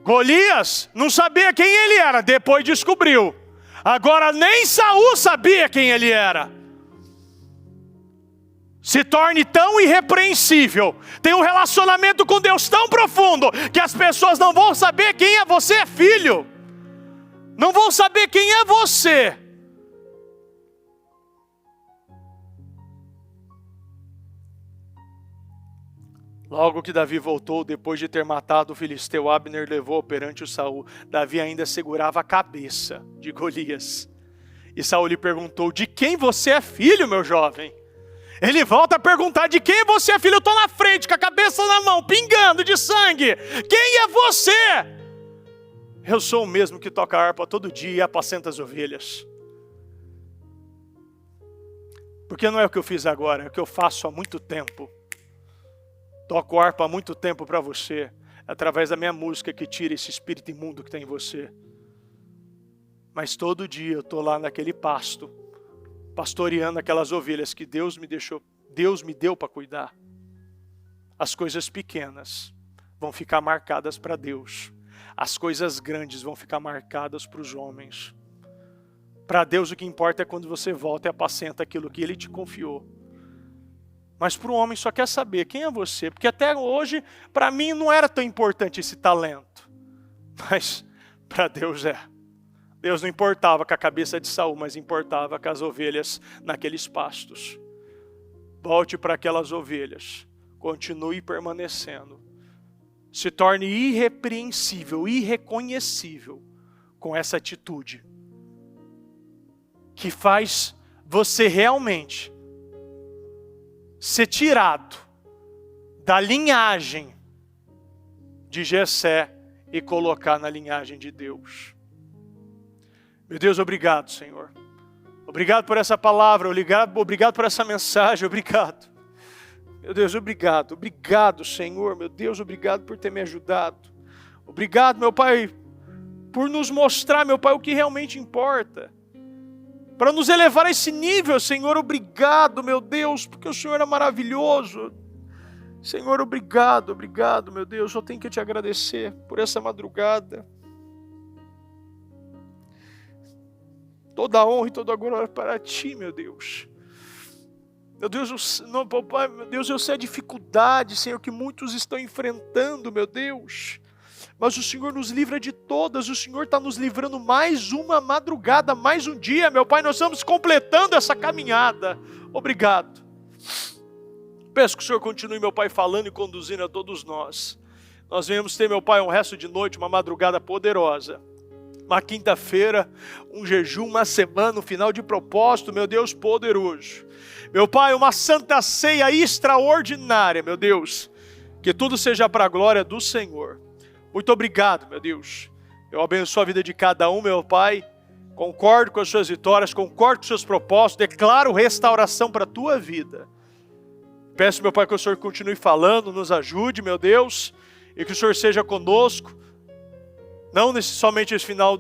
Golias não sabia quem ele era, depois descobriu. Agora nem Saul sabia quem ele era. Se torne tão irrepreensível, tem um relacionamento com Deus tão profundo, que as pessoas não vão saber quem é você, filho. Não vão saber quem é você. Logo que Davi voltou, depois de ter matado o filisteu, Abner levou perante o Saul. Davi ainda segurava a cabeça de Golias. E Saul lhe perguntou, de quem você é filho, meu jovem? Ele volta a perguntar, de quem você é filho? Eu estou na frente, com a cabeça na mão, pingando de sangue. Quem é você? Eu sou o mesmo que toca harpa todo dia e apacenta as ovelhas. Porque não é o que eu fiz agora, é o que eu faço há muito tempo. Toco harpa há muito tempo para você, através da minha música que tira esse espírito imundo que tem em você. Mas todo dia eu estou lá naquele pasto, pastoreando aquelas ovelhas que Deus me deu para cuidar. As coisas pequenas vão ficar marcadas para Deus. As coisas grandes vão ficar marcadas para os homens. Para Deus o que importa é quando você volta e apacenta aquilo que Ele te confiou. Mas para o homem só quer saber quem é você. Porque até hoje, para mim, não era tão importante esse talento. Mas para Deus é. Deus não importava com a cabeça de Saul, mas importava com as ovelhas naqueles pastos. Volte para aquelas ovelhas. Continue permanecendo. Se torne irrepreensível, irreconhecível com essa atitude. Que faz você realmente ser tirado da linhagem de Jessé e colocar na linhagem de Deus. Meu Deus, obrigado, Senhor. Obrigado por essa palavra, obrigado por essa mensagem, obrigado. Meu Deus, obrigado. Obrigado, Senhor, meu Deus, obrigado por ter me ajudado. Obrigado, meu Pai, por nos mostrar, meu Pai, o que realmente importa. Para nos elevar a esse nível, Senhor, obrigado, meu Deus, porque o Senhor é maravilhoso. Senhor, obrigado, meu Deus, eu tenho que te agradecer por essa madrugada. Toda a honra e toda a glória para Ti, meu Deus. Meu Deus, não, papai, meu Deus, eu sei a dificuldade, Senhor, que muitos estão enfrentando, meu Deus. Mas o Senhor nos livra de todas, o Senhor está nos livrando mais uma madrugada, mais um dia, meu Pai, nós estamos completando essa caminhada. Obrigado. Peço que o Senhor continue, meu Pai, falando e conduzindo a todos nós. Nós venhamos ter, meu Pai, um resto de noite, uma madrugada poderosa. Uma quinta-feira, um jejum, uma semana, um final de propósito, meu Deus, poderoso. Meu Pai, uma santa ceia extraordinária, meu Deus. Que tudo seja para a glória do Senhor. Muito obrigado, meu Deus. Eu abençoo a vida de cada um, meu Pai. Concordo com as suas vitórias, concordo com os seus propósitos. Declaro restauração para a tua vida. Peço, meu Pai, que o Senhor continue falando, nos ajude, meu Deus. E que o Senhor seja conosco. Não somente esse final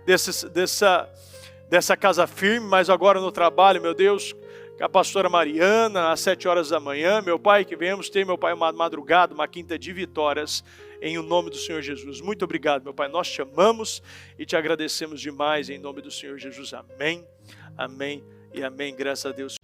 dessa casa firme, mas agora no trabalho, meu Deus, com a pastora Mariana, às 7 horas da manhã, meu Pai, que venhamos ter, meu Pai, uma madrugada, uma quinta de vitórias, em o nome do Senhor Jesus. Muito obrigado, meu Pai, nós te amamos e te agradecemos demais, em nome do Senhor Jesus. Amém, amém e amém, graças a Deus.